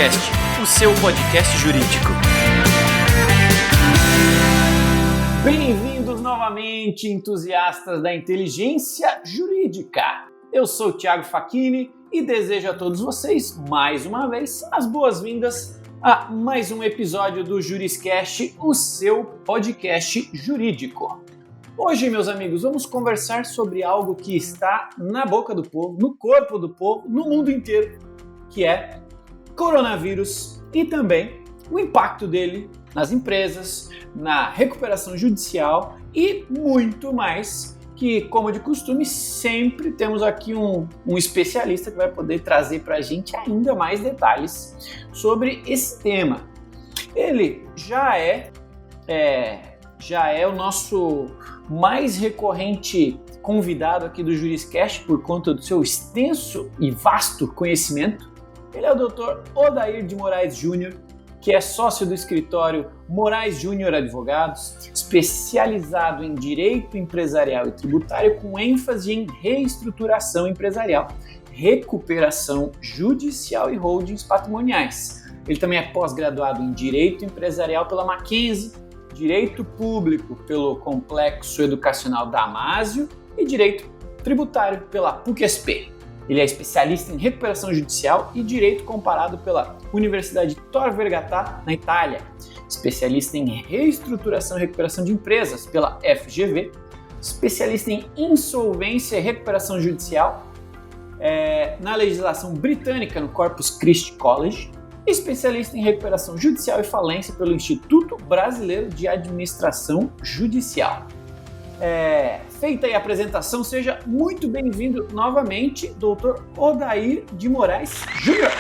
Juriscast, o seu podcast jurídico. Bem-vindos novamente, entusiastas da inteligência jurídica. Eu sou o Thiago Facchini e desejo a todos vocês, mais uma vez, as boas-vindas a mais um episódio do Juriscast, o seu podcast jurídico. Hoje, meus amigos, vamos conversar sobre algo que está na boca do povo, no corpo do povo, no mundo inteiro, que é coronavírus e também o impacto dele nas empresas, na recuperação judicial e muito mais, que, como de costume, sempre temos aqui um especialista que vai poder trazer para a gente ainda mais detalhes sobre esse tema. Ele já é o nosso mais recorrente convidado aqui do Juriscast por conta do seu extenso e vasto conhecimento. Ele é o Dr. Odair de Moraes Júnior, que é sócio do escritório Moraes Júnior Advogados, especializado em direito empresarial e tributário com ênfase em reestruturação empresarial, recuperação judicial e holdings patrimoniais. Ele também é pós-graduado em direito empresarial pela Mackenzie, direito público pelo Complexo Educacional Damásio e direito tributário pela PUC-SP. Ele é especialista em recuperação judicial e direito comparado pela Universidade Tor Vergata, na Itália, especialista em reestruturação e recuperação de empresas pela FGV, especialista em insolvência e recuperação judicial na legislação britânica no Corpus Christi College, especialista em recuperação judicial e falência pelo Instituto Brasileiro de Administração Judicial. Feita aí a apresentação, seja muito bem-vindo novamente, Dr. Odair de Moraes Júnior.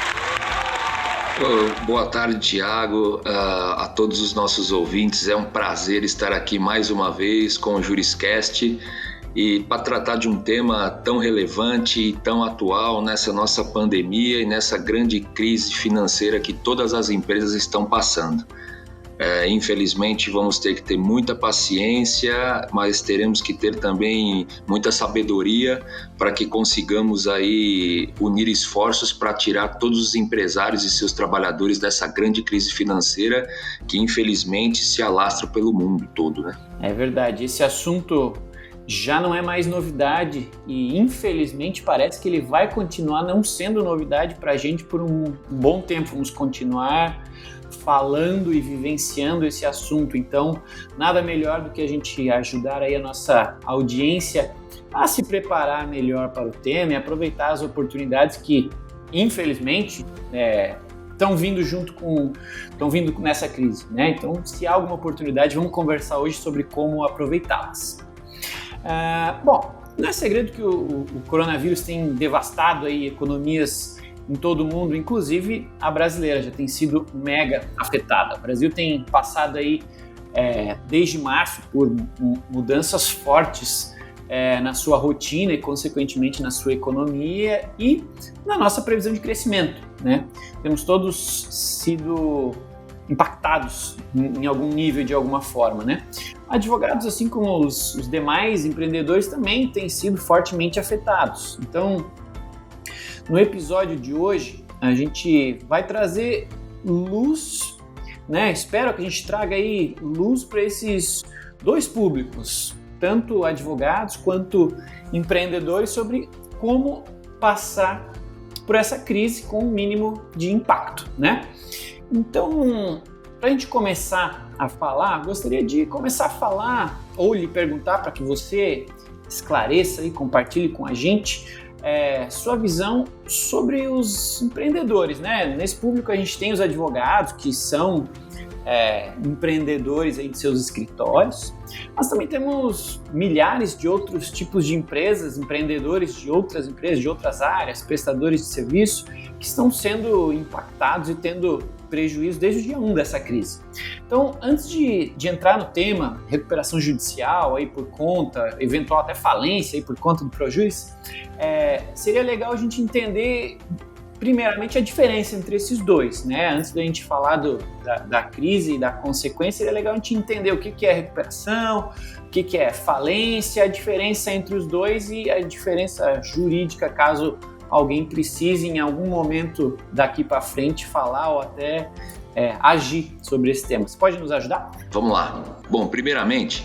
Boa tarde, Thiago, a todos os nossos ouvintes. É um prazer estar aqui mais uma vez com o Juriscast e para tratar de um tema tão relevante e tão atual nessa nossa pandemia e nessa grande crise financeira que todas as empresas estão passando. Infelizmente vamos ter que ter muita paciência, mas teremos que ter também muita sabedoria para que consigamos aí unir esforços para tirar todos os empresários e seus trabalhadores dessa grande crise financeira que infelizmente se alastra pelo mundo todo, né? É verdade, esse assunto já não é mais novidade e infelizmente parece que ele vai continuar não sendo novidade para a gente por um bom tempo. Vamos continuar falando e vivenciando esse assunto, então nada melhor do que a gente ajudar aí a nossa audiência a se preparar melhor para o tema e aproveitar as oportunidades que infelizmente estão vindo nessa crise, né? Então, se há alguma oportunidade, vamos conversar hoje sobre como aproveitá-las. Bom, não é segredo que o coronavírus tem devastado aí economias em todo o mundo, inclusive a brasileira já tem sido mega afetada. O Brasil tem passado aí desde março por mudanças fortes na sua rotina e consequentemente na sua economia e na nossa previsão de crescimento, né? Temos todos sido impactados em algum nível, de alguma forma, né? Advogados, assim como os demais empreendedores, também têm sido fortemente afetados. Então, no episódio de hoje, a gente vai trazer luz, né? Espero que a gente traga aí luz para esses dois públicos, tanto advogados quanto empreendedores, sobre como passar por essa crise com o mínimo de impacto, né? Então, para a gente começar a falar, gostaria de começar a falar ou lhe perguntar para que você esclareça e compartilhe com a gente sua visão sobre os empreendedores, né? Nesse público a gente tem os advogados que são empreendedores aí de seus escritórios, mas também temos milhares de outros tipos de empresas, empreendedores de outras empresas, de outras áreas, prestadores de serviço, que estão sendo impactados e tendo prejuízo desde o dia 1 dessa crise. Então, antes de entrar no tema recuperação judicial aí por conta, eventual até falência aí por conta do Projuiz, seria legal a gente entender primeiramente a diferença entre esses dois, né? Antes da gente falar da crise e da consequência, seria legal a gente entender o que é recuperação, o que é falência, a diferença entre os dois e a diferença jurídica, caso alguém precise em algum momento daqui para frente falar ou até agir sobre esse tema. Você pode nos ajudar? Vamos lá. Bom, primeiramente,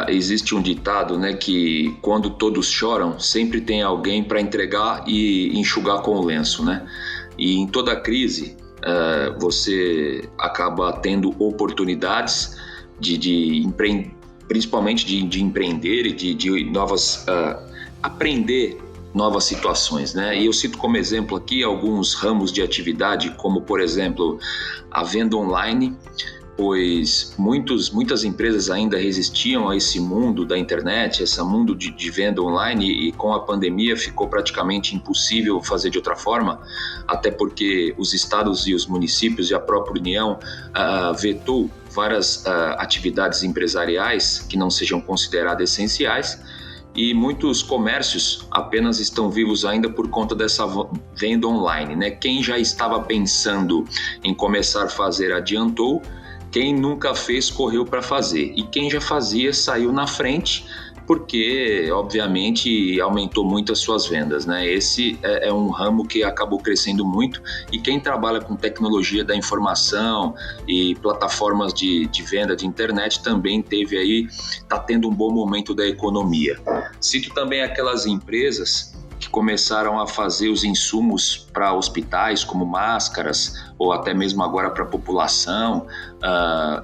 existe um ditado, né, que quando todos choram, sempre tem alguém para entregar e enxugar com o lenço, né? E em toda crise, você acaba tendo oportunidades principalmente de empreender e de novas, aprender novas situações, né? E eu cito como exemplo aqui alguns ramos de atividade, como por exemplo a venda online, pois muitas empresas ainda resistiam a esse mundo da internet, esse mundo de venda online, e com a pandemia ficou praticamente impossível fazer de outra forma, até porque os estados e os municípios e a própria União vetou várias atividades empresariais que não sejam consideradas essenciais, e muitos comércios apenas estão vivos ainda por conta dessa venda online, né? Quem já estava pensando em começar a fazer adiantou, quem nunca fez correu para fazer, e quem já fazia saiu na frente, porque obviamente aumentou muito as suas vendas, né? Esse é um ramo que acabou crescendo muito, e quem trabalha com tecnologia da informação e plataformas de venda de internet também está tendo um bom momento da economia. Cito também aquelas empresas que começaram a fazer os insumos para hospitais, como máscaras, ou até mesmo agora para a população,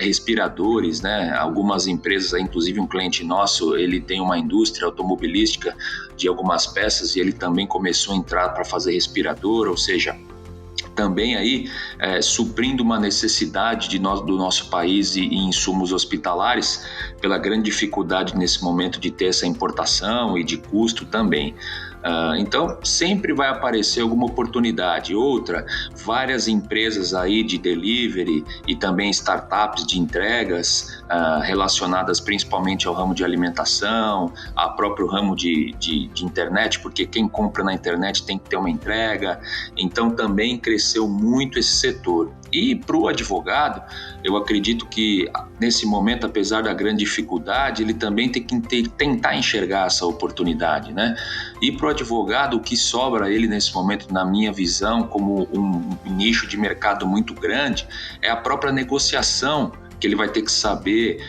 respiradores, né? Algumas empresas, inclusive um cliente nosso, ele tem uma indústria automobilística de algumas peças, e ele também começou a entrar para fazer respirador, ou seja, também aí suprindo uma necessidade do nosso país e insumos hospitalares, pela grande dificuldade nesse momento de ter essa importação e de custo também. Então, sempre vai aparecer alguma oportunidade. Outra, várias empresas aí de delivery e também startups de entregas relacionadas principalmente ao ramo de alimentação, ao próprio ramo de internet, porque quem compra na internet tem que ter uma entrega. Então, também cresceu muito esse setor. E para o advogado, eu acredito que nesse momento, apesar da grande dificuldade, ele também tem que tentar enxergar essa oportunidade, né? E para o advogado, o que sobra a ele nesse momento, na minha visão, como um nicho de mercado muito grande, é a própria negociação, que ele vai ter que saber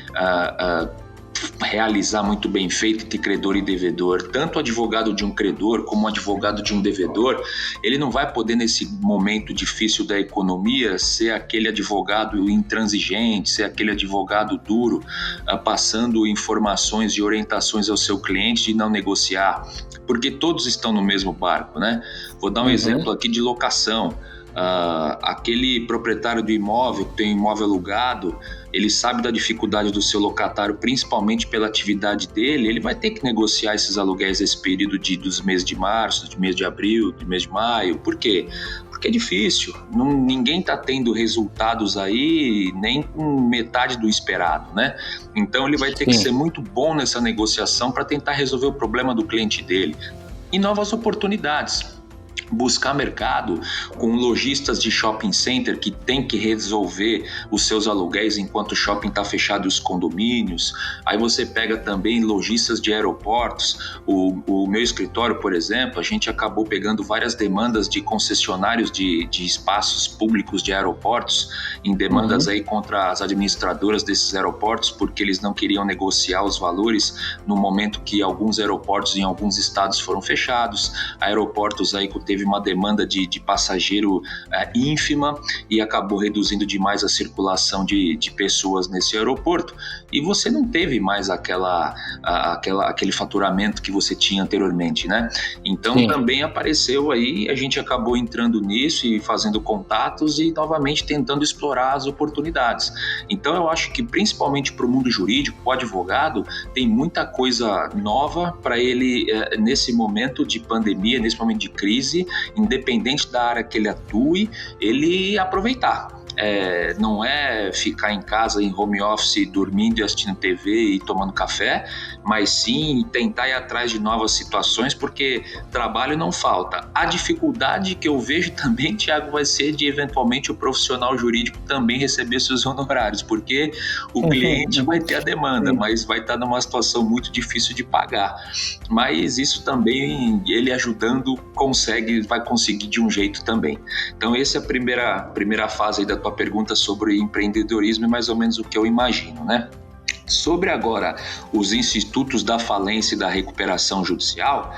realizar muito bem feito entre credor e devedor. Tanto o advogado de um credor como o advogado de um devedor, ele não vai poder, nesse momento difícil da economia, ser aquele advogado intransigente, ser aquele advogado duro, passando informações e orientações ao seu cliente de não negociar, porque todos estão no mesmo barco, né? Vou dar um exemplo aqui de locação. Aquele proprietário do imóvel que tem um imóvel alugado, ele sabe da dificuldade do seu locatário, principalmente pela atividade dele, ele vai ter que negociar esses aluguéis nesse período dos meses de março, do mês de abril, do mês de maio. Por quê? Porque é difícil, ninguém está tendo resultados aí nem com metade do esperado, né? Então ele vai ter que ser muito bom nessa negociação para tentar resolver o problema do cliente dele. E novas oportunidades. Buscar mercado com lojistas de shopping center que tem que resolver os seus aluguéis enquanto o shopping está fechado e os condomínios. Aí você pega também lojistas de aeroportos. O meu escritório, por exemplo, a gente acabou pegando várias demandas de concessionários de espaços públicos de aeroportos, em demandas aí contra as administradoras desses aeroportos, porque eles não queriam negociar os valores no momento que alguns aeroportos em alguns estados foram fechados. Aeroportos aí que teve uma demanda de passageiro ínfima e acabou reduzindo demais a circulação de pessoas nesse aeroporto, e você não teve mais aquele faturamento que você tinha anteriormente, né? Então também apareceu aí, a gente acabou entrando nisso e fazendo contatos e novamente tentando explorar as oportunidades. Então eu acho que principalmente para o mundo jurídico, o advogado tem muita coisa nova para ele nesse momento de pandemia, nesse momento de crise, independente da área que ele atue, ele aproveitar. não é ficar em casa em home office dormindo e assistindo TV e tomando café, mas sim tentar ir atrás de novas situações, porque trabalho não falta. A dificuldade que eu vejo também, Thiago, vai ser de eventualmente o profissional jurídico também receber seus honorários, porque o cliente vai ter a demanda, mas vai estar numa situação muito difícil de pagar. Mas isso também, ele ajudando, vai conseguir de um jeito também. Então essa é a primeira fase aí da tua pergunta sobre empreendedorismo e mais ou menos o que eu imagino, né? Sobre agora os institutos da falência e da recuperação judicial,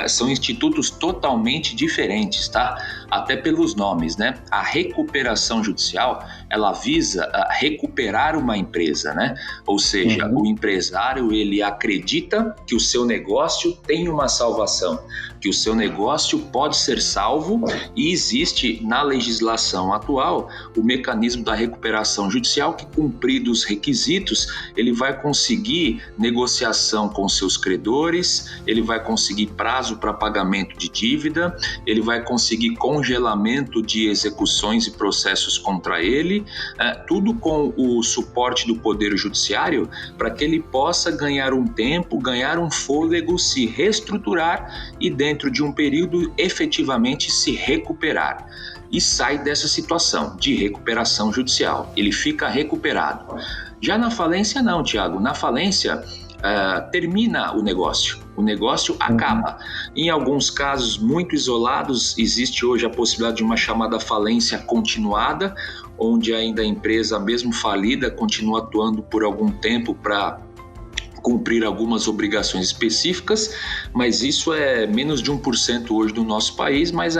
são institutos totalmente diferentes, tá? Até pelos nomes, né? A recuperação judicial, ela visa recuperar uma empresa, né? Ou seja, o empresário, ele acredita que o seu negócio tem uma salvação, que o seu negócio pode ser salvo, e existe na legislação atual o mecanismo da recuperação judicial que, cumpridos os requisitos, ele vai conseguir negociação com seus credores, ele vai conseguir prazo para pagamento de dívida, ele vai conseguir congelamento de execuções e processos contra ele, tudo com o suporte do Poder Judiciário, para que ele possa ganhar um tempo, ganhar um fôlego, se reestruturar e, dentro de um período, efetivamente se recuperar. E sai dessa situação de recuperação judicial, ele fica recuperado. Já na falência não, Thiago, na falência termina o negócio acaba. Em alguns casos muito isolados, existe hoje a possibilidade de uma chamada falência continuada, onde ainda a empresa, mesmo falida, continua atuando por algum tempo para cumprir algumas obrigações específicas, mas isso é menos de 1% hoje no nosso país, mas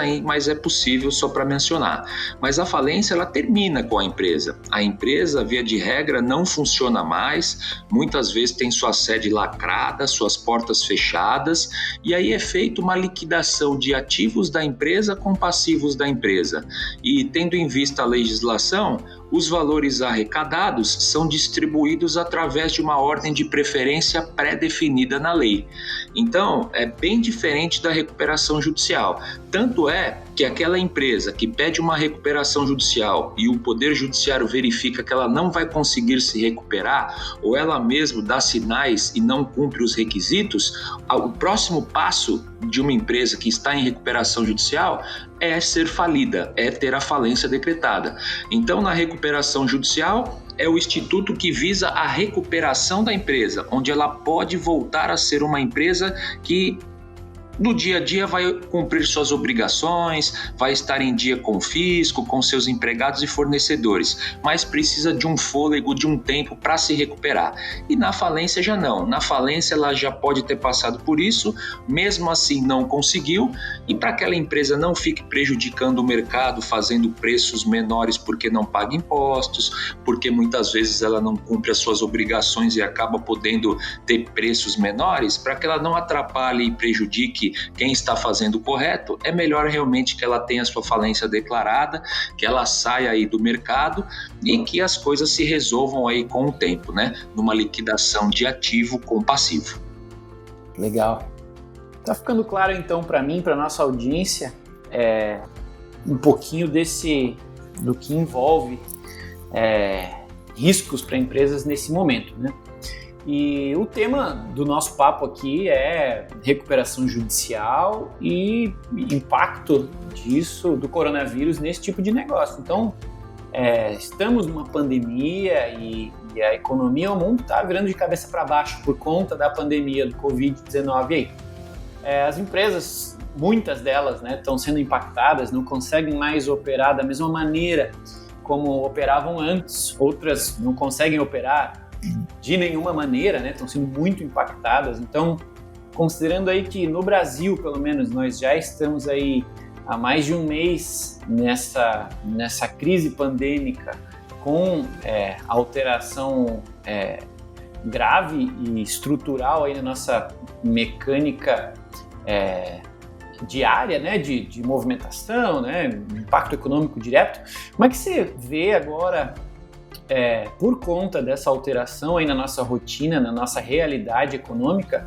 é possível, só para mencionar. Mas a falência, ela termina com a empresa. A empresa, via de regra, não funciona mais, muitas vezes tem sua sede lacrada, suas portas fechadas, e aí é feita uma liquidação de ativos da empresa com passivos da empresa. E, tendo em vista a legislação, os valores arrecadados são distribuídos através de uma ordem de preferência pré-definida na lei. Então, é bem diferente da recuperação judicial. Tanto é que aquela empresa que pede uma recuperação judicial e o Poder Judiciário verifica que ela não vai conseguir se recuperar, ou ela mesma dá sinais e não cumpre os requisitos, o próximo passo de uma empresa que está em recuperação judicial é ser falida, é ter a falência decretada. Então, na recuperação judicial, é o instituto que visa a recuperação da empresa, onde ela pode voltar a ser uma empresa que no dia a dia vai cumprir suas obrigações, vai estar em dia com o fisco, com seus empregados e fornecedores, mas precisa de um fôlego, de um tempo para se recuperar. E na falência já não. Na falência ela já pode ter passado por isso, mesmo assim não conseguiu, e para que aquela empresa não fique prejudicando o mercado, fazendo preços menores porque não paga impostos, porque muitas vezes ela não cumpre as suas obrigações e acaba podendo ter preços menores, para que ela não atrapalhe e prejudique quem está fazendo o correto, é melhor realmente que ela tenha sua falência declarada, que ela saia aí do mercado e que as coisas se resolvam aí com o tempo, né? Numa liquidação de ativo com passivo. Legal. Tá ficando claro então para mim, para nossa audiência, um pouquinho do que envolve riscos para empresas nesse momento, né? E o tema do nosso papo aqui é recuperação judicial e impacto disso, do coronavírus, nesse tipo de negócio. Então, estamos numa pandemia e a economia, o mundo está virando de cabeça para baixo por conta da pandemia do Covid-19 aí. As empresas, muitas delas, né, estão sendo impactadas, não conseguem mais operar da mesma maneira como operavam antes, outras não conseguem operar de nenhuma maneira, né? Estão sendo muito impactadas. Então, considerando aí que no Brasil, pelo menos, nós já estamos aí há mais de um mês nessa crise pandêmica com alteração grave e estrutural aí na nossa mecânica diária, né, de movimentação, né, impacto econômico direto. Como é que você vê agora, por conta dessa alteração aí na nossa rotina, na nossa realidade econômica,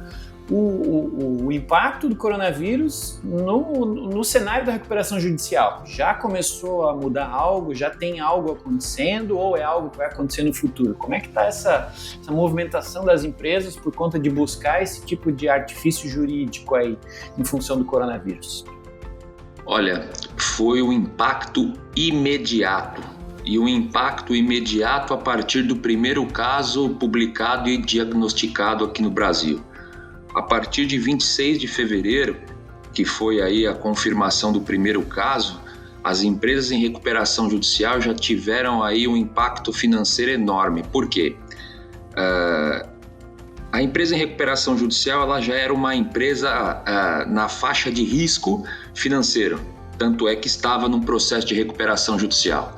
o impacto do coronavírus no cenário da recuperação judicial. Já começou a mudar algo? Já tem algo acontecendo? Ou é algo que vai acontecer no futuro? Como é que está essa movimentação das empresas por conta de buscar esse tipo de artifício jurídico aí em função do coronavírus? Olha, foi um impacto imediato. E um impacto imediato a partir do primeiro caso publicado e diagnosticado aqui no Brasil. A partir de 26 de fevereiro, que foi aí a confirmação do primeiro caso, as empresas em recuperação judicial já tiveram aí um impacto financeiro enorme. Por quê? A empresa em recuperação judicial ela já era uma empresa na faixa de risco financeiro, tanto é que estava num processo de recuperação judicial.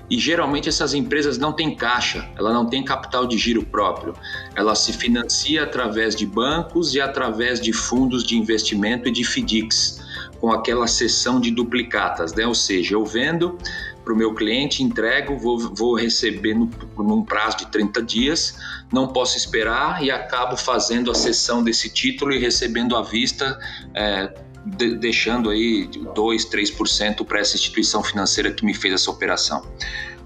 E geralmente essas empresas não têm caixa, ela não tem capital de giro próprio. Ela se financia através de bancos e através de fundos de investimento e de FDICs, com aquela cessão de duplicatas, né? Ou seja, eu vendo para o meu cliente, entrego, vou receber num prazo de 30 dias, não posso esperar e acabo fazendo a cessão desse título e recebendo à vista, deixando aí 2-3% para essa instituição financeira que me fez essa operação.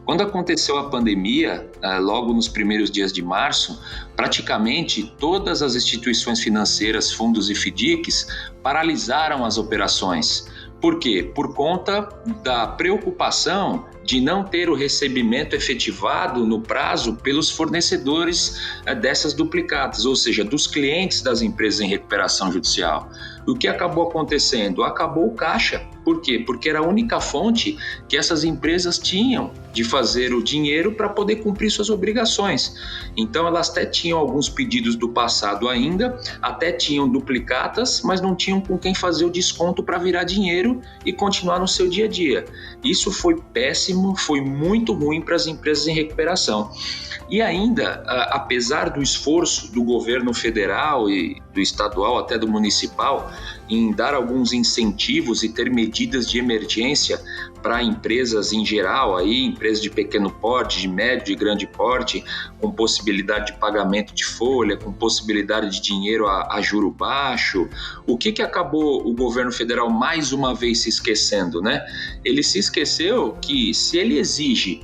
Quando aconteceu a pandemia, logo nos primeiros dias de março, praticamente todas as instituições financeiras, fundos e FDICs paralisaram as operações. Por quê? Por conta da preocupação de não ter o recebimento efetivado no prazo pelos fornecedores dessas duplicatas, ou seja, dos clientes das empresas em recuperação judicial. O que acabou acontecendo? Acabou o caixa. Por quê? Porque era a única fonte que essas empresas tinham de fazer o dinheiro para poder cumprir suas obrigações. Então elas até tinham alguns pedidos do passado ainda, até tinham duplicatas, mas não tinham com quem fazer o desconto para virar dinheiro e continuar no seu dia a dia. Isso foi péssimo, foi muito ruim para as empresas em recuperação. E ainda, apesar do esforço do governo federal e do estadual, até do municipal, em dar alguns incentivos e ter medidas de emergência para empresas em geral, aí, empresas de pequeno porte, de médio e grande porte, com possibilidade de pagamento de folha, com possibilidade de dinheiro a juro baixo, o que acabou o governo federal mais uma vez se esquecendo, né? Ele se esqueceu que se ele exige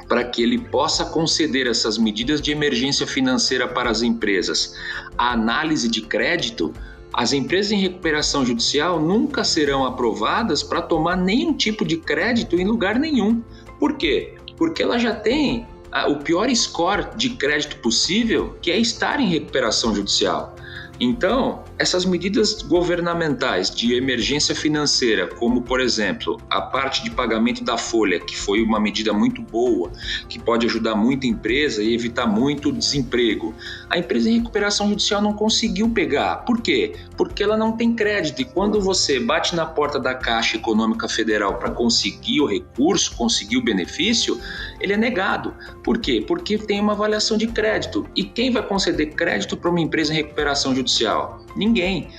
para que ele possa conceder essas medidas de emergência financeira para as empresas, a análise de crédito, as empresas em recuperação judicial nunca serão aprovadas para tomar nenhum tipo de crédito em lugar nenhum. Por quê? Porque ela já tem o pior score de crédito possível, que é estar em recuperação judicial. Então, essas medidas governamentais de emergência financeira, como, por exemplo, a parte de pagamento da folha, que foi uma medida muito boa, que pode ajudar muito a empresa e evitar muito desemprego, a empresa em recuperação judicial não conseguiu pegar. Por quê? Porque ela não tem crédito. E quando você bate na porta da Caixa Econômica Federal para conseguir o recurso, conseguir o benefício, ele é negado. Por quê? Porque tem uma avaliação de crédito. E quem vai conceder crédito para uma empresa em recuperação judicial? Ninguém.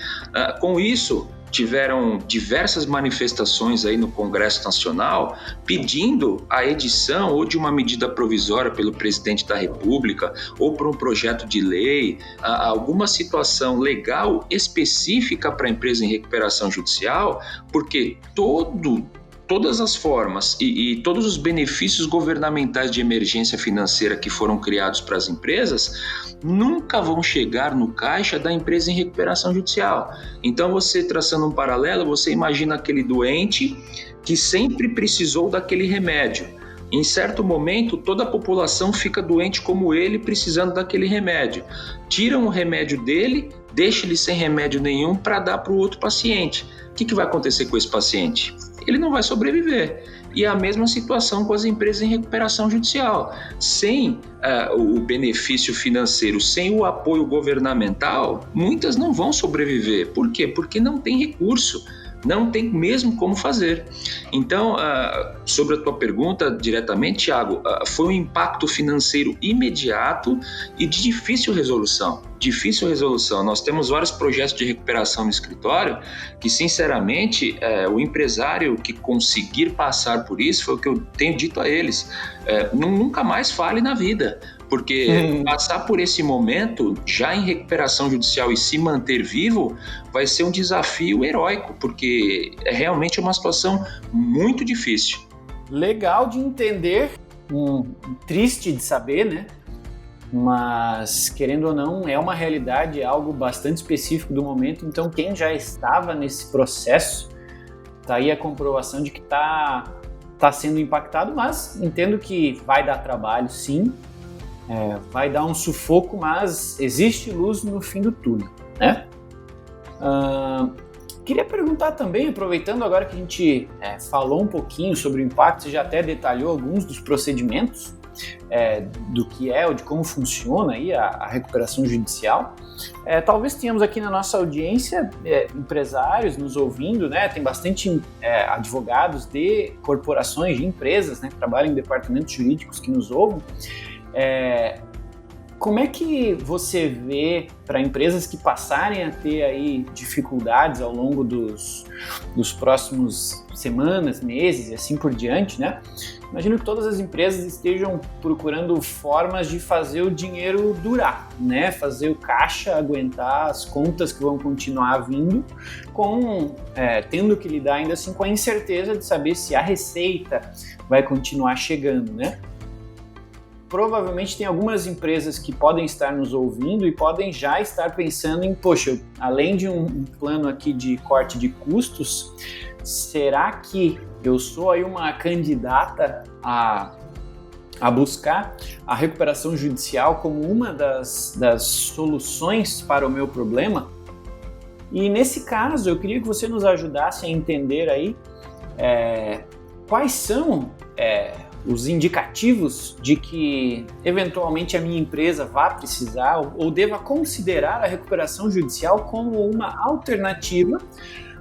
Com isso, tiveram diversas manifestações aí no Congresso Nacional pedindo a edição ou de uma medida provisória pelo presidente da República ou por um projeto de lei, alguma situação legal específica para a empresa em recuperação judicial, porque todas as formas e todos os benefícios governamentais de emergência financeira que foram criados para as empresas nunca vão chegar no caixa da empresa em recuperação judicial. Então, você traçando um paralelo, você imagina aquele doente que sempre precisou daquele remédio. Em certo momento, toda a população fica doente como ele, precisando daquele remédio. Tiram o remédio dele, deixam ele sem remédio nenhum para dar para o outro paciente. O que vai acontecer com esse paciente? Ele não vai sobreviver. E é a mesma situação com as empresas em recuperação judicial. Sem o benefício financeiro, sem o apoio governamental, muitas não vão sobreviver. Por quê? Porque não tem recurso. Não tem mesmo como fazer. Então, sobre a tua pergunta diretamente, Thiago, foi um impacto financeiro imediato e de difícil resolução. Nós temos vários projetos de recuperação no escritório que, sinceramente, o empresário que conseguir passar por isso, foi o que eu tenho dito a eles, nunca mais fale na vida. porque passar por esse momento, já em recuperação judicial e se manter vivo, vai ser um desafio heróico, porque é realmente uma situação muito difícil. Legal de entender, triste de saber, né? Mas, querendo ou não, é uma realidade, é algo bastante específico do momento. Então, quem já estava nesse processo, tá aí a comprovação de que tá sendo impactado, mas entendo que vai dar trabalho, sim. Vai dar um sufoco, mas existe luz no fim do túnel, né? Queria perguntar também, aproveitando agora que a gente falou um pouquinho sobre o impacto, você já até detalhou alguns dos procedimentos do que ou de como funciona aí a recuperação judicial. Talvez tenhamos aqui na nossa audiência empresários nos ouvindo, né? Tem bastante advogados de corporações, de empresas, né, que trabalham em departamentos jurídicos que nos ouvem. Como é que você vê para empresas que passarem a ter aí dificuldades ao longo dos próximos semanas, meses e assim por diante, né? Imagino que todas as empresas estejam procurando formas de fazer o dinheiro durar, né? Fazer o caixa aguentar as contas que vão continuar vindo, tendo que lidar ainda assim com a incerteza de saber se a receita vai continuar chegando, né? Provavelmente tem algumas empresas que podem estar nos ouvindo e podem já estar pensando em, poxa, além de um plano aqui de corte de custos, será que eu sou aí uma candidata a buscar a recuperação judicial como uma das soluções para o meu problema? E nesse caso, eu queria que você nos ajudasse a entender aí quais são os indicativos de que eventualmente a minha empresa vá precisar ou deva considerar a recuperação judicial como uma alternativa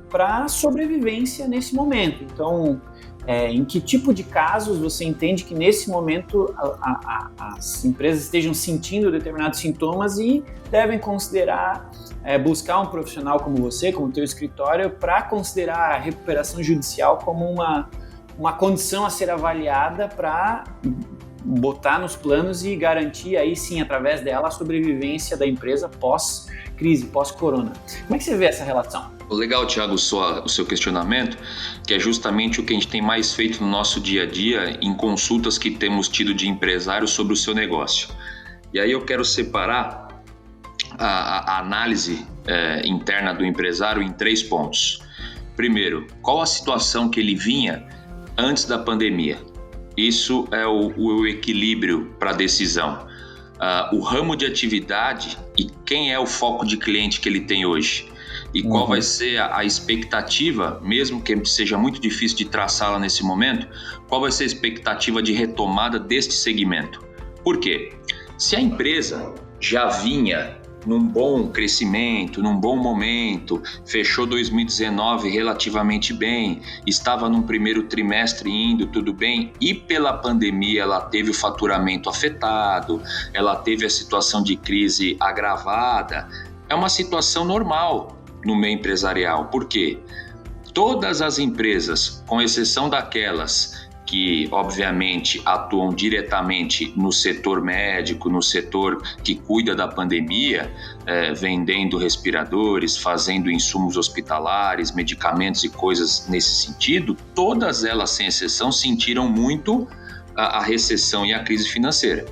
para a sobrevivência nesse momento. Então, em que tipo de casos você entende que nesse momento as empresas estejam sentindo determinados sintomas e devem considerar buscar um profissional como você, como o teu escritório, para considerar a recuperação judicial como uma condição a ser avaliada para botar nos planos e garantir aí sim, através dela, a sobrevivência da empresa pós-crise, pós-corona. Como é que você vê essa relação? Legal, Thiago, o seu questionamento, que é justamente o que a gente tem mais feito no nosso dia a dia em consultas que temos tido de empresários sobre o seu negócio. E aí eu quero separar a análise interna do empresário em 3 pontos. Primeiro, qual a situação que ele vinha antes da pandemia? Isso é o equilíbrio para a decisão. O ramo de atividade e quem é o foco de cliente que ele tem hoje. E qual vai ser a expectativa, mesmo que seja muito difícil de traçá-la nesse momento, qual vai ser a expectativa de retomada deste segmento? Por quê? Se a empresa já vinha num bom crescimento, num bom momento, fechou 2019 relativamente bem, estava num primeiro trimestre indo tudo bem e pela pandemia ela teve o faturamento afetado, ela teve a situação de crise agravada, é uma situação normal no meio empresarial. Por quê? Todas as empresas, com exceção daquelas que obviamente atuam diretamente no setor médico, no setor que cuida da pandemia, vendendo respiradores, fazendo insumos hospitalares, medicamentos e coisas nesse sentido, todas elas, sem exceção, sentiram muito a recessão e a crise financeira.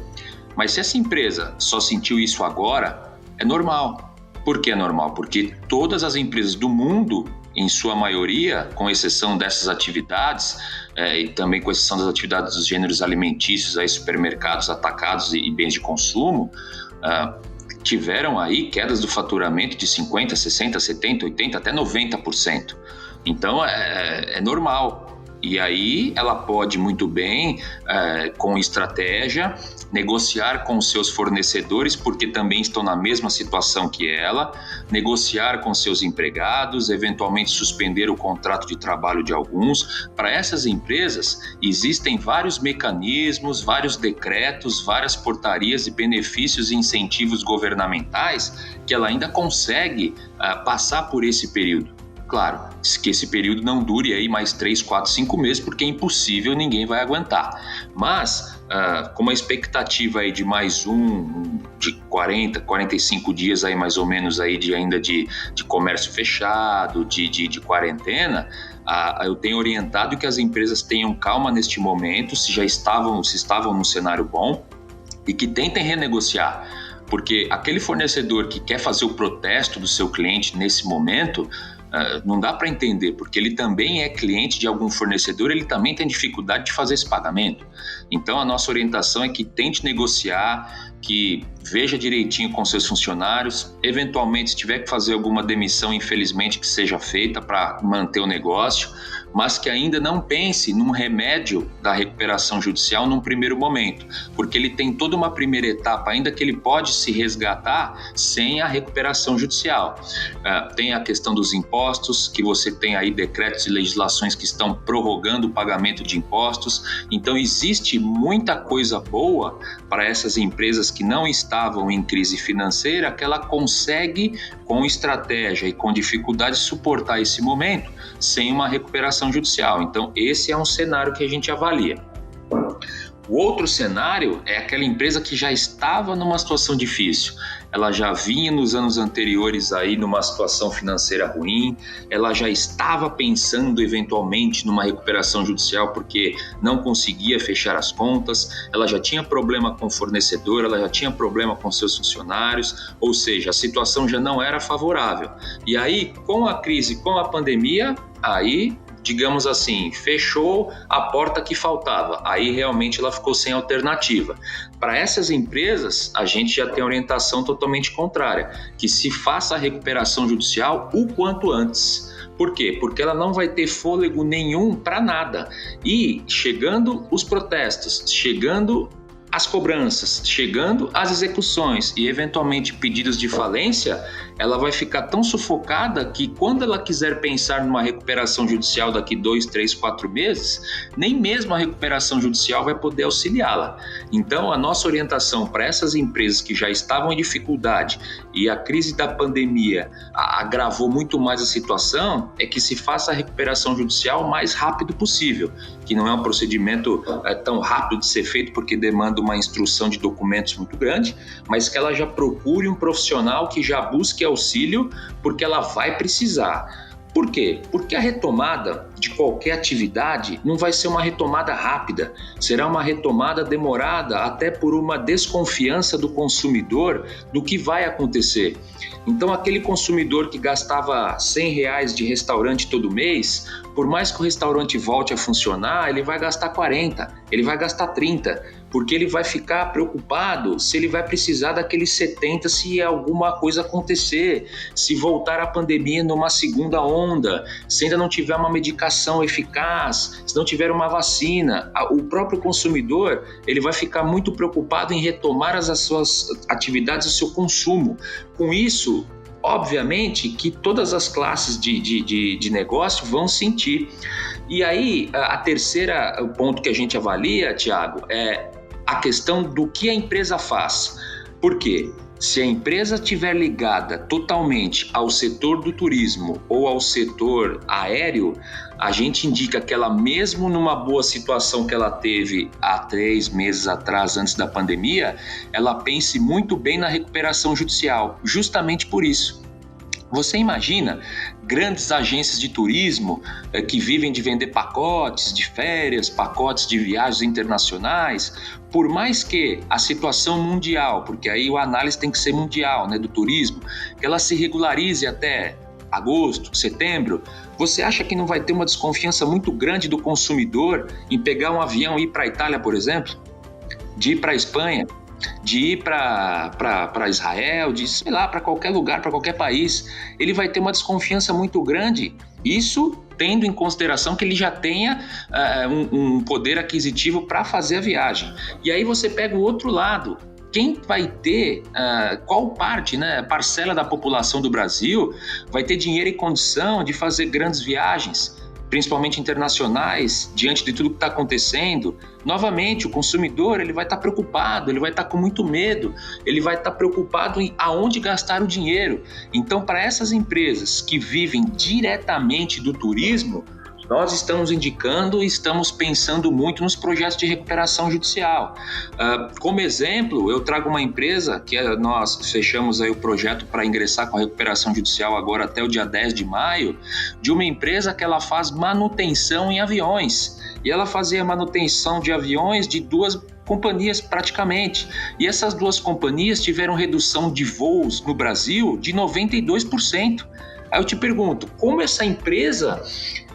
Mas se essa empresa só sentiu isso agora, é normal. Por que é normal? Porque todas as empresas do mundo, em sua maioria, com exceção dessas atividades, e também com exceção das atividades dos gêneros alimentícios, aí, supermercados, atacados e bens de consumo, tiveram aí quedas do faturamento de 50%, 60%, 70%, 80%, até 90%. Então, é normal. E aí ela pode muito bem, com estratégia, negociar com seus fornecedores, porque também estão na mesma situação que ela, negociar com seus empregados, eventualmente suspender o contrato de trabalho de alguns. Para essas empresas, existem vários mecanismos, vários decretos, várias portarias e benefícios e incentivos governamentais que ela ainda consegue passar por esse período. Claro, que esse período não dure aí mais 3, 4, 5 meses, porque é impossível, ninguém vai aguentar. Mas, com uma expectativa aí de mais de 40, 45 dias aí mais ou menos aí ainda de comércio fechado, de quarentena, eu tenho orientado que as empresas tenham calma neste momento, se estavam num cenário bom, e que tentem renegociar. Porque aquele fornecedor que quer fazer o protesto do seu cliente nesse momento, não dá para entender, porque ele também é cliente de algum fornecedor, ele também tem dificuldade de fazer esse pagamento. Então a nossa orientação é que tente negociar, que veja direitinho com seus funcionários, eventualmente se tiver que fazer alguma demissão, infelizmente que seja feita para manter o negócio, mas que ainda não pense num remédio da recuperação judicial num primeiro momento, porque ele tem toda uma primeira etapa ainda que ele pode se resgatar sem a recuperação judicial. Tem a questão dos impostos, que você tem aí decretos e legislações que estão prorrogando o pagamento de impostos, então existe muita coisa boa para essas empresas que não estavam em crise financeira, que ela consegue, com estratégia e com dificuldade, suportar esse momento sem uma recuperação judicial. Então, esse é um cenário que a gente avalia. O outro cenário é aquela empresa que já estava numa situação difícil. Ela já vinha nos anos anteriores aí numa situação financeira ruim, ela já estava pensando eventualmente numa recuperação judicial porque não conseguia fechar as contas, ela já tinha problema com o fornecedor, ela já tinha problema com seus funcionários, ou seja, a situação já não era favorável. E aí, com a crise, com a pandemia, aí, digamos assim, fechou a porta que faltava, aí realmente ela ficou sem alternativa. Para essas empresas, a gente já tem orientação totalmente contrária, que se faça a recuperação judicial o quanto antes. Por quê? Porque ela não vai ter fôlego nenhum para nada. E chegando os protestos, chegando as cobranças, chegando às execuções e eventualmente pedidos de falência, ela vai ficar tão sufocada que quando ela quiser pensar numa recuperação judicial daqui 2, 3, 4 meses, nem mesmo a recuperação judicial vai poder auxiliá-la. Então a nossa orientação para essas empresas que já estavam em dificuldade e a crise da pandemia agravou muito mais a situação é que se faça a recuperação judicial o mais rápido possível, que não é um procedimento tão rápido de ser feito porque demanda uma instrução de documentos muito grande, mas que ela já procure um profissional que já busque auxílio, porque ela vai precisar. Por quê? Porque a retomada de qualquer atividade não vai ser uma retomada rápida, será uma retomada demorada até por uma desconfiança do consumidor do que vai acontecer. Então aquele consumidor que gastava R$100 de restaurante todo mês, por mais que o restaurante volte a funcionar, ele vai gastar 40, ele vai gastar 30, porque ele vai ficar preocupado se ele vai precisar daqueles 70 se alguma coisa acontecer, se voltar a pandemia numa segunda onda, se ainda não tiver uma medicação eficaz, se não tiver uma vacina. O próprio consumidor, ele vai ficar muito preocupado em retomar as suas atividades, o seu consumo. Com isso, obviamente que todas as classes de negócio vão sentir. E aí, a terceira ponto que a gente avalia, Thiago, é a questão do que a empresa faz. Por quê? Se a empresa estiver ligada totalmente ao setor do turismo ou ao setor aéreo, a gente indica que ela, mesmo numa boa situação que ela teve há 3 meses atrás, antes da pandemia, ela pense muito bem na recuperação judicial, justamente por isso. Você imagina grandes agências de turismo que vivem de vender pacotes de férias, pacotes de viagens internacionais, por mais que a situação mundial, porque aí a análise tem que ser mundial, né, do turismo, que ela se regularize até agosto, setembro, você acha que não vai ter uma desconfiança muito grande do consumidor em pegar um avião e ir para a Itália, por exemplo? De ir para a Espanha? De ir para Israel, de sei lá, para qualquer lugar, para qualquer país, ele vai ter uma desconfiança muito grande. Isso tendo em consideração que ele já tenha um poder aquisitivo para fazer a viagem. E aí você pega o outro lado. Quem vai ter, qual parte, né, parcela da população do Brasil vai ter dinheiro e condição de fazer grandes viagens? principalmente internacionais, diante de tudo que está acontecendo, novamente o consumidor ele vai estar preocupado, ele vai estar com muito medo, ele vai estar preocupado em aonde gastar o dinheiro. Então, para essas empresas que vivem diretamente do turismo, nós estamos indicando e estamos pensando muito nos projetos de recuperação judicial. Como exemplo, eu trago uma empresa que nós fechamos aí o projeto para ingressar com a recuperação judicial agora até o dia 10 de maio, de uma empresa que ela faz manutenção em aviões. E ela fazia manutenção de aviões de 2 companhias praticamente. E essas 2 companhias tiveram redução de voos no Brasil de 92%. Aí eu te pergunto, como essa empresa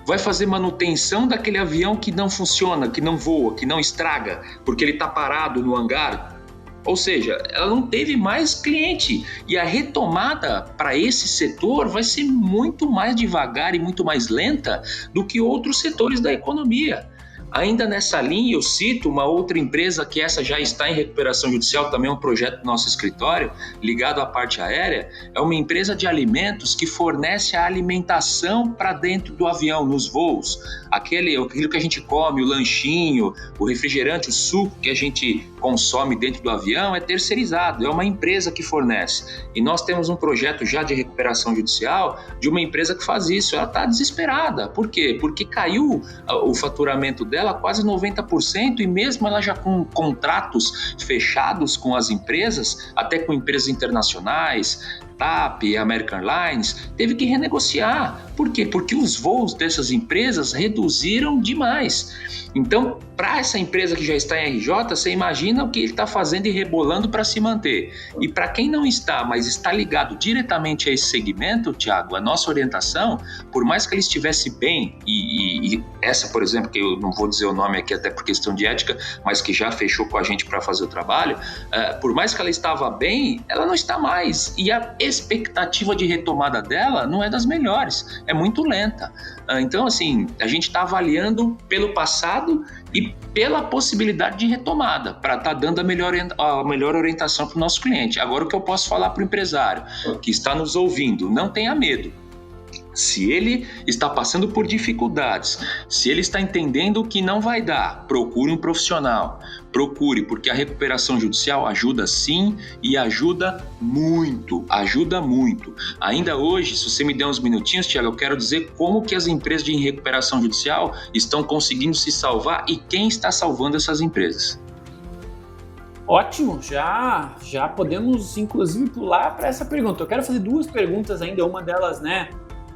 vai fazer manutenção daquele avião que não funciona, que não voa, que não estraga, porque ele está parado no hangar? Ou seja, ela não teve mais cliente. E a retomada para esse setor vai ser muito mais devagar e muito mais lenta do que outros setores da economia. Ainda nessa linha, eu cito uma outra empresa que essa já está em recuperação judicial, também é um projeto do nosso escritório, ligado à parte aérea. É uma empresa de alimentos que fornece a alimentação para dentro do avião, nos voos. Aquilo que a gente come, o lanchinho, o refrigerante, o suco que a gente consome dentro do avião é terceirizado, é uma empresa que fornece. E nós temos um projeto já de recuperação judicial de uma empresa que faz isso. Ela está desesperada. Por quê? Porque caiu o faturamento dela quase 90% e mesmo ela já com contratos fechados com as empresas, até com empresas internacionais, TAP, American Airlines, teve que renegociar. Por quê? Porque os voos dessas empresas reduziram demais. Então, para essa empresa que já está em RJ, você imagina o que ele está fazendo e rebolando para se manter. E para quem não está, mas está ligado diretamente a esse segmento, Thiago, a nossa orientação, por mais que ele estivesse bem, e essa, por exemplo, que eu não vou dizer o nome aqui até por questão de ética, mas que já fechou com a gente para fazer o trabalho, por mais que ela estava bem, ela não está mais. E a expectativa de retomada dela não é das melhores, é muito lenta. Então, assim, a gente está avaliando pelo passado e pela possibilidade de retomada, para estar dando a melhor orientação para o nosso cliente. Agora, o que eu posso falar para o empresário que está nos ouvindo, não tenha medo. Se ele está passando por dificuldades, se ele está entendendo que não vai dar, procure um profissional. Procure, porque a recuperação judicial ajuda sim e ajuda muito. Ainda hoje, se você me der uns minutinhos, Thiago, eu quero dizer como que as empresas de recuperação judicial estão conseguindo se salvar e quem está salvando essas empresas. Ótimo, já podemos inclusive pular para essa pergunta. Eu quero fazer 2 perguntas ainda, uma delas,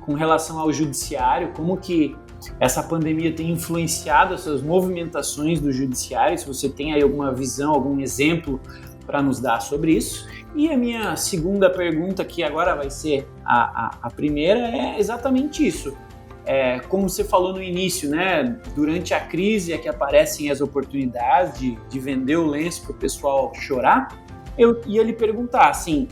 com relação ao judiciário, como que essa pandemia tem influenciado essas movimentações do judiciário, se você tem aí alguma visão, algum exemplo para nos dar sobre isso. E a minha segunda pergunta, que agora vai ser a primeira, é exatamente isso. Como você falou no início, durante a crise é que aparecem as oportunidades de vender o lenço para o pessoal chorar. Eu ia lhe perguntar, assim,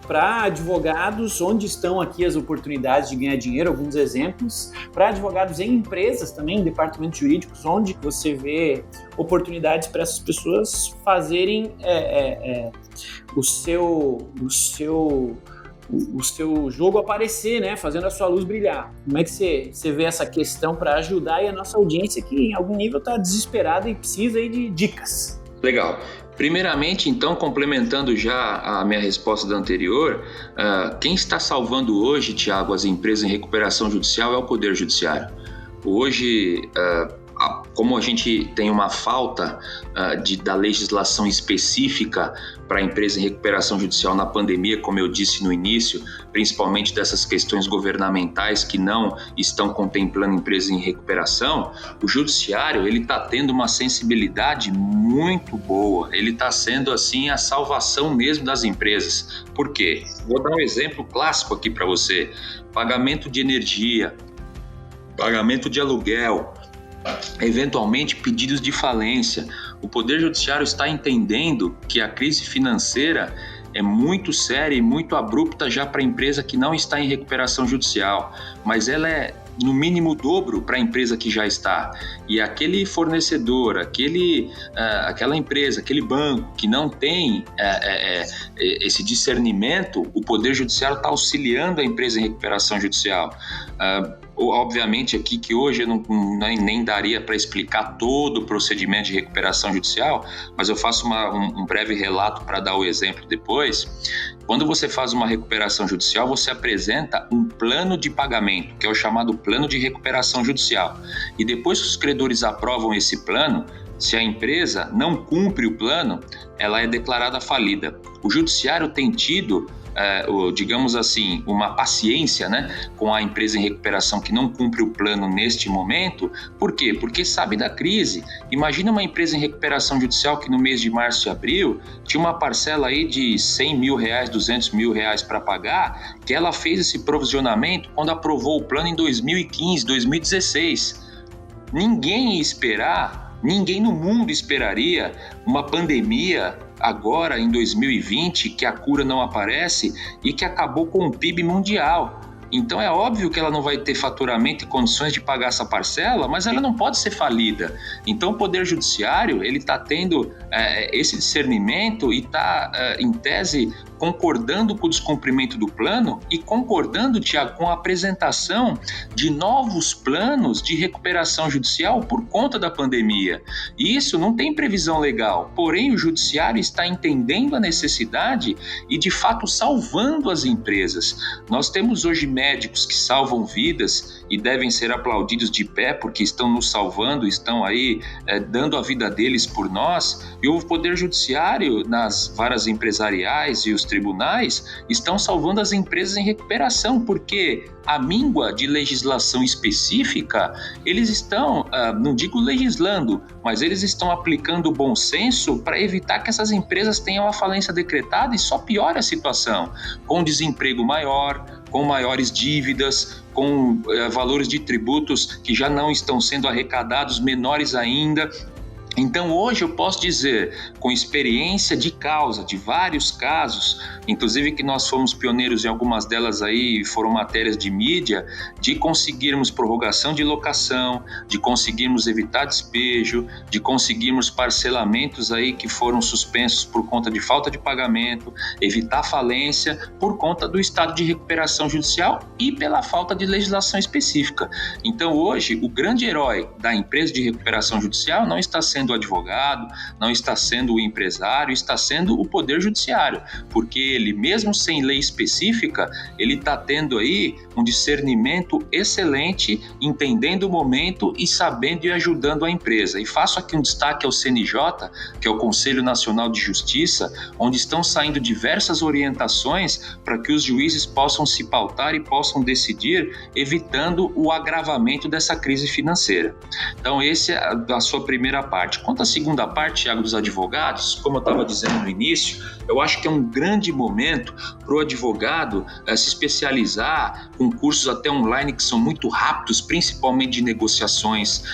para advogados, onde estão aqui as oportunidades de ganhar dinheiro, alguns exemplos. Para advogados em empresas também, em departamentos jurídicos, onde você vê oportunidades para essas pessoas fazerem o seu jogo aparecer, fazendo a sua luz brilhar. Como é que você vê essa questão para ajudar aí a nossa audiência que em algum nível está desesperada e precisa aí de dicas? Legal. Primeiramente, então, complementando já a minha resposta da anterior, quem está salvando hoje, Thiago, as empresas em recuperação judicial é o Poder Judiciário. Hoje, como a gente tem uma falta da legislação específica para a empresa em recuperação judicial na pandemia, como eu disse no início, principalmente dessas questões governamentais que não estão contemplando empresas em recuperação, o judiciário ele está tendo uma sensibilidade muito boa, ele está sendo assim a salvação mesmo das empresas. Por quê? Vou dar um exemplo clássico aqui para você: pagamento de energia, pagamento de aluguel, eventualmente pedidos de falência. O Poder Judiciário está entendendo que a crise financeira é muito séria e muito abrupta já para a empresa que não está em recuperação judicial, mas ela é no mínimo o dobro para a empresa que já está. E aquele fornecedor, aquela empresa, aquele banco que não tem esse discernimento, o Poder Judiciário está auxiliando a empresa em recuperação judicial. Obviamente aqui que hoje eu nem daria para explicar todo o procedimento de recuperação judicial, mas eu faço um breve relato para dar o exemplo depois. Quando você faz uma recuperação judicial, você apresenta um plano de pagamento, que é o chamado plano de recuperação judicial. E depois que os credores aprovam esse plano, se a empresa não cumpre o plano, ela é declarada falida. O judiciário tem tido, digamos assim, uma paciência, né, com a empresa em recuperação que não cumpre o plano neste momento. Por quê? Porque sabe da crise. Imagina uma empresa em recuperação judicial que no mês de março e abril tinha uma parcela aí de 100 mil reais, 200 mil reais para pagar, que ela fez esse provisionamento quando aprovou o plano em 2015, 2016. Ninguém ia esperar. Ninguém no mundo esperaria uma pandemia agora em 2020, que a cura não aparece e que acabou com o PIB mundial. Então é óbvio que ela não vai ter faturamento e condições de pagar essa parcela, mas ela não pode ser falida. Então o Poder Judiciário ele está tendo esse discernimento e está, em tese, concordando com o descumprimento do plano e concordando, Tiago, com a apresentação de novos planos de recuperação judicial por conta da pandemia. E isso não tem previsão legal, porém o judiciário está entendendo a necessidade e, de fato, salvando as empresas. Nós temos hoje médicos que salvam vidas e devem ser aplaudidos de pé porque estão nos salvando, estão aí dando a vida deles por nós, e o Poder Judiciário, nas varas empresariais e os tribunais, estão salvando as empresas em recuperação, porque a míngua de legislação específica, eles estão, não digo legislando, mas eles estão aplicando o bom senso para evitar que essas empresas tenham a falência decretada e só piore a situação, com desemprego maior, com maiores dívidas, com valores de tributos que já não estão sendo arrecadados menores ainda. Então hoje eu posso dizer, com experiência de causa, de vários casos, inclusive que nós fomos pioneiros em algumas delas aí, foram matérias de mídia, de conseguirmos prorrogação de locação, de conseguirmos evitar despejo, de conseguirmos parcelamentos aí que foram suspensos por conta de falta de pagamento, evitar falência por conta do estado de recuperação judicial e pela falta de legislação específica. Então hoje o grande herói da empresa de recuperação judicial não está sendo o advogado, não está sendo o empresário, está sendo o Poder Judiciário, porque ele, mesmo sem lei específica, ele está tendo aí um discernimento excelente, entendendo o momento e sabendo e ajudando a empresa. E faço aqui um destaque ao CNJ, que é o Conselho Nacional de Justiça, onde estão saindo diversas orientações para que os juízes possam se pautar e possam decidir, evitando o agravamento dessa crise financeira. Então, essa é a sua primeira parte. Quanto à segunda parte, Tiago, dos advogados, como eu estava dizendo no início, eu acho que é um grande momento para o advogado se especializar com cursos até online que são muito rápidos, principalmente de negociações.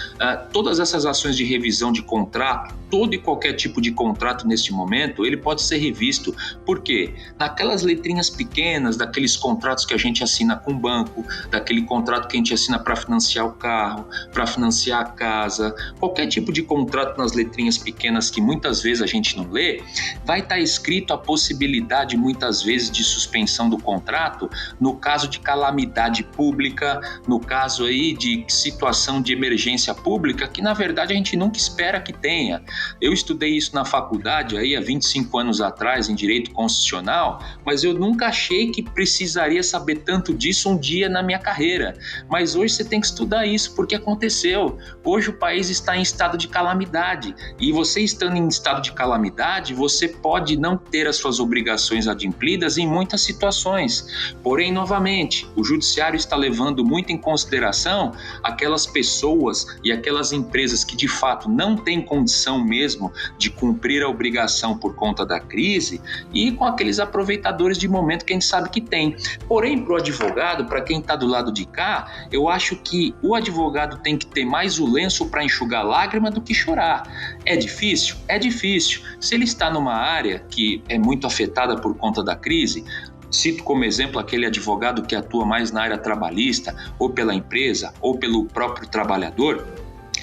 Todas essas ações de revisão de contrato, todo e qualquer tipo de contrato neste momento, ele pode ser revisto. Por quê? Naquelas letrinhas pequenas, daqueles contratos que a gente assina com o banco, daquele contrato que a gente assina para financiar o carro, para financiar a casa, qualquer tipo de contrato nas letrinhas pequenas que muitas vezes a gente não lê, vai estar escrito a possibilidade muitas vezes de suspensão do contrato no caso de calamidade pública, no caso aí de situação de emergência pública, que na verdade a gente nunca espera que tenha. Eu estudei isso na faculdade aí há 25 anos atrás em Direito Constitucional, mas eu nunca achei que precisaria saber tanto disso um dia na minha carreira. Mas hoje você tem que estudar isso porque aconteceu. Hoje o país está em estado de calamidade e você estando em estado de calamidade, você pode não ter as suas obrigações adimplidas em muitas situações. Porém, novamente, o judiciário está levando muito em consideração aquelas pessoas e aquelas empresas que de fato não têm condição mesmo de cumprir a obrigação por conta da crise e com aqueles aproveitadores de momento que a gente sabe que tem. Porém, para o advogado, para quem está do lado de cá, eu acho que o advogado tem que ter mais o lenço para enxugar lágrima do que chorar. É difícil? É difícil. Se ele está numa área que é muito afetada por conta da crise, cito como exemplo aquele advogado que atua mais na área trabalhista, ou pela empresa, ou pelo próprio trabalhador,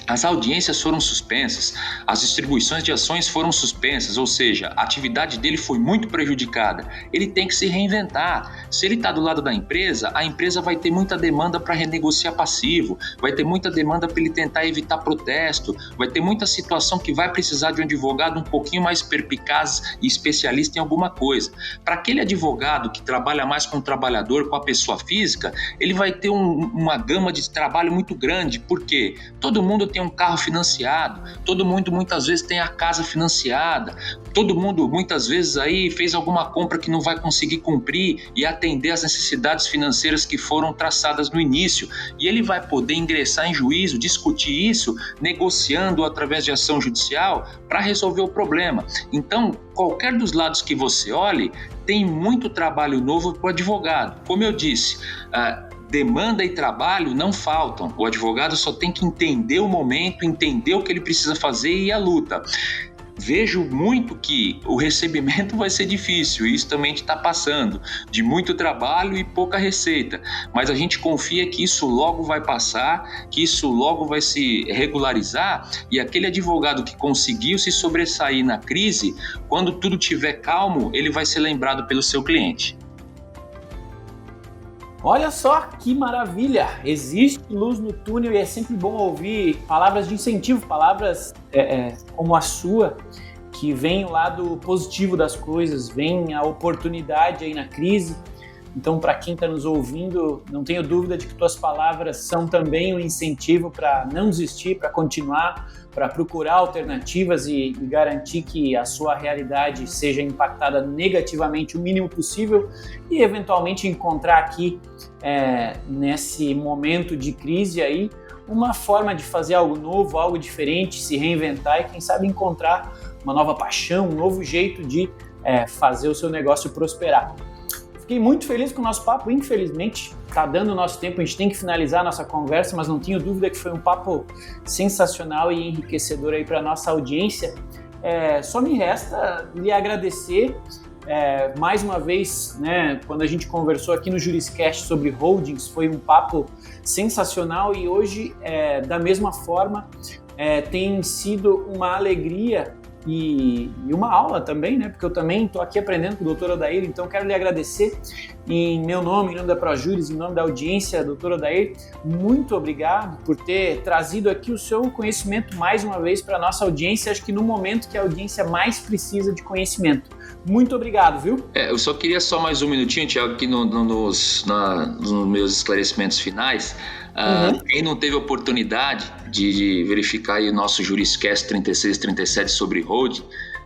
as audiências foram suspensas, as distribuições de ações foram suspensas, ou seja, a atividade dele foi muito prejudicada. Ele tem que se reinventar. Se ele está do lado da empresa, a empresa vai ter muita demanda para renegociar passivo, vai ter muita demanda para ele tentar evitar protesto, vai ter muita situação que vai precisar de um advogado um pouquinho mais perspicaz e especialista em alguma coisa. Para aquele advogado que trabalha mais com o trabalhador, com a pessoa física, ele vai ter uma gama de trabalho muito grande, porque todo mundo tem um carro financiado, todo mundo muitas vezes tem a casa financiada, todo mundo muitas vezes aí fez alguma compra que não vai conseguir cumprir e atender às necessidades financeiras que foram traçadas no início, e ele vai poder ingressar em juízo, discutir isso, negociando através de ação judicial para resolver o problema. Então, qualquer dos lados que você olhe, tem muito trabalho novo para o advogado. Como eu disse, demanda e trabalho não faltam. O advogado só tem que entender o momento, entender o que ele precisa fazer e ir à luta. Vejo muito que o recebimento vai ser difícil, e isso também está passando, de muito trabalho e pouca receita, mas a gente confia que isso logo vai passar, que isso logo vai se regularizar, e aquele advogado que conseguiu se sobressair na crise, quando tudo estiver calmo, ele vai ser lembrado pelo seu cliente. Olha só que maravilha! Existe luz no túnel e é sempre bom ouvir palavras de incentivo, palavras como a sua, que vem o lado positivo das coisas, vem a oportunidade aí na crise. Então, para quem está nos ouvindo, não tenho dúvida de que tuas palavras são também um incentivo para não desistir, para continuar, para procurar alternativas e garantir que a sua realidade seja impactada negativamente o mínimo possível e, eventualmente, encontrar aqui, nesse momento de crise aí, uma forma de fazer algo novo, algo diferente, se reinventar e, quem sabe, encontrar uma nova paixão, um novo jeito de fazer o seu negócio prosperar. Fiquei muito feliz com o nosso papo, infelizmente está dando o nosso tempo, a gente tem que finalizar a nossa conversa, mas não tenho dúvida que foi um papo sensacional e enriquecedor aí para a nossa audiência. Só me resta lhe agradecer mais uma vez, né, quando a gente conversou aqui no Juriscast sobre holdings, foi um papo sensacional e hoje, da mesma forma, tem sido uma alegria e uma aula também, né? Porque eu também estou aqui aprendendo com o Dr. Odair, então quero lhe agradecer em meu nome, em nome da ProJuris, em nome da audiência, Dr. Odair, muito obrigado por ter trazido aqui o seu conhecimento mais uma vez para a nossa audiência, acho que no momento que a audiência mais precisa de conhecimento. Muito obrigado, viu? Eu só queria só mais um minutinho, Thiago, aqui nos meus esclarecimentos finais. Quem não teve oportunidade de verificar aí o nosso Juriscast 36, 37 sobre holding,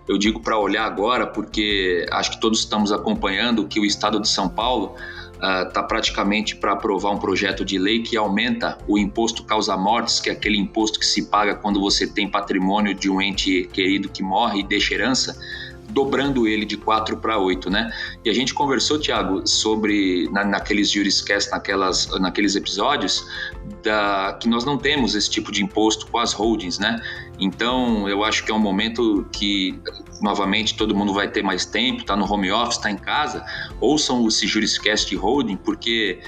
eu digo para olhar agora, porque acho que todos estamos acompanhando que o Estado de São Paulo está praticamente para aprovar um projeto de lei que aumenta o imposto causa-mortes, que é aquele imposto que se paga quando você tem patrimônio de um ente querido que morre e deixa herança, dobrando ele de 4 para 8, né? E a gente conversou, Thiago, sobre, naqueles Juriscast, naqueles episódios, que nós não temos esse tipo de imposto com as holdings, né? Então, eu acho que é um momento que, novamente, todo mundo vai ter mais tempo, está no home office, está em casa, ouçam esse Juriscast de holding, porque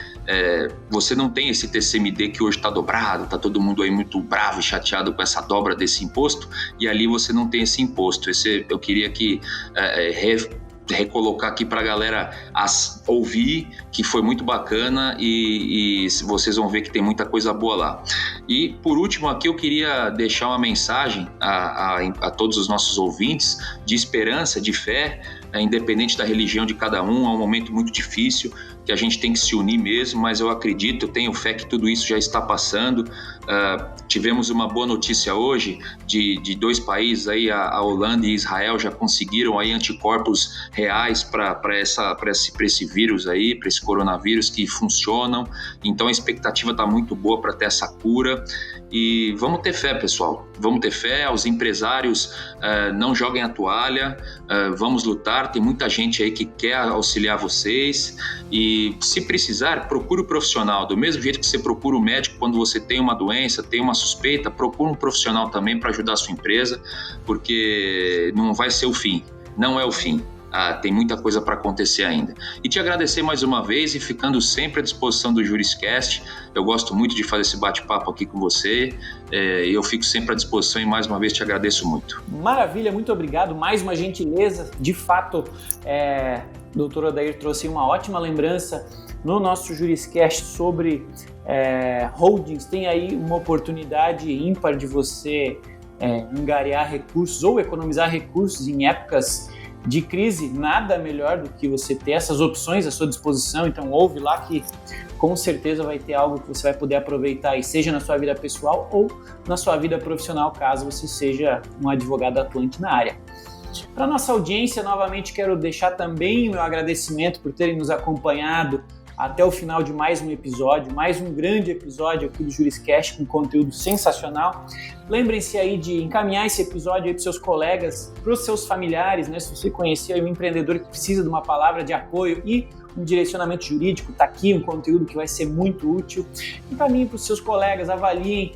você não tem esse TCMD que hoje está dobrado, está todo mundo aí muito bravo e chateado com essa dobra desse imposto, e ali você não tem esse imposto. Eu queria que recolocar aqui para a galera ouvir, que foi muito bacana e vocês vão ver que tem muita coisa boa lá. E por último aqui eu queria deixar uma mensagem a todos os nossos ouvintes de esperança, de fé, independente da religião de cada um. É um momento muito difícil, que a gente tem que se unir mesmo, mas eu acredito, eu tenho fé que tudo isso já está passando. Tivemos uma boa notícia hoje de dois países, aí, a Holanda e Israel já conseguiram aí anticorpos reais para esse vírus aí, para esse coronavírus, que funcionam. Então a expectativa está muito boa para ter essa cura. E vamos ter fé, pessoal, vamos ter fé. Os empresários não joguem a toalha, vamos lutar. Tem muita gente aí que quer auxiliar vocês, e se precisar, procure o profissional. Do mesmo jeito que você procura o médico quando você tem uma doença, tem uma suspeita, procure um profissional também para ajudar a sua empresa, porque não vai ser o fim, não é o fim. tem muita coisa para acontecer ainda. E te agradecer mais uma vez e ficando sempre à disposição do JurisCast. Eu gosto muito de fazer esse bate-papo aqui com você e eu fico sempre à disposição e mais uma vez te agradeço muito. Maravilha, muito obrigado. Mais uma gentileza. De fato, o doutor Odair trouxe uma ótima lembrança no nosso JurisCast sobre holdings. Tem aí uma oportunidade ímpar de você angariar recursos ou economizar recursos em épocas de crise. Nada melhor do que você ter essas opções à sua disposição. Então ouve lá que com certeza vai ter algo que você vai poder aproveitar aí, seja na sua vida pessoal ou na sua vida profissional, caso você seja um advogado atuante na área. Para nossa audiência, novamente quero deixar também o meu agradecimento por terem nos acompanhado até o final de mais um episódio, mais um grande episódio aqui do JurisCast com conteúdo sensacional. Lembrem-se aí de encaminhar esse episódio aí para os seus colegas, para os seus familiares, né? Se você conhecer aí um empreendedor que precisa de uma palavra de apoio e um direcionamento jurídico, está aqui um conteúdo que vai ser muito útil. Encaminhe para os seus colegas, avaliem,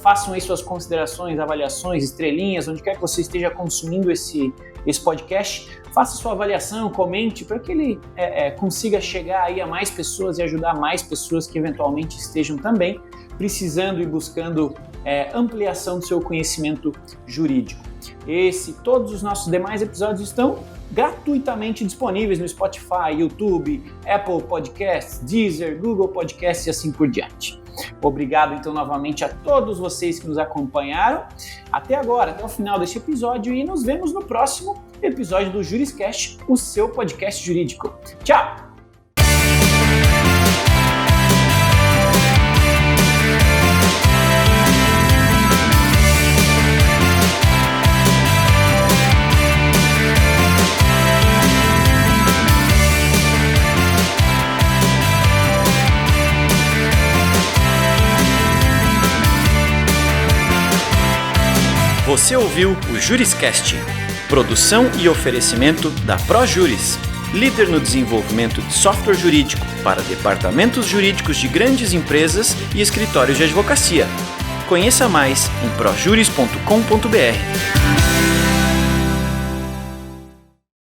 façam aí suas considerações, avaliações, estrelinhas, onde quer que você esteja consumindo esse podcast. Faça sua avaliação, comente para que ele consiga chegar aí a mais pessoas e ajudar mais pessoas que eventualmente estejam também precisando e buscando ampliação do seu conhecimento jurídico. Todos os nossos demais episódios estão gratuitamente disponíveis no Spotify, YouTube, Apple Podcasts, Deezer, Google Podcasts e assim por diante. Obrigado então novamente a todos vocês que nos acompanharam até agora, até o final deste episódio, e nos vemos no próximo episódio do JurisCast, o seu podcast jurídico. Tchau! Você ouviu o JurisCast, produção e oferecimento da ProJuris, líder no desenvolvimento de software jurídico para departamentos jurídicos de grandes empresas e escritórios de advocacia. Conheça mais em projuris.com.br.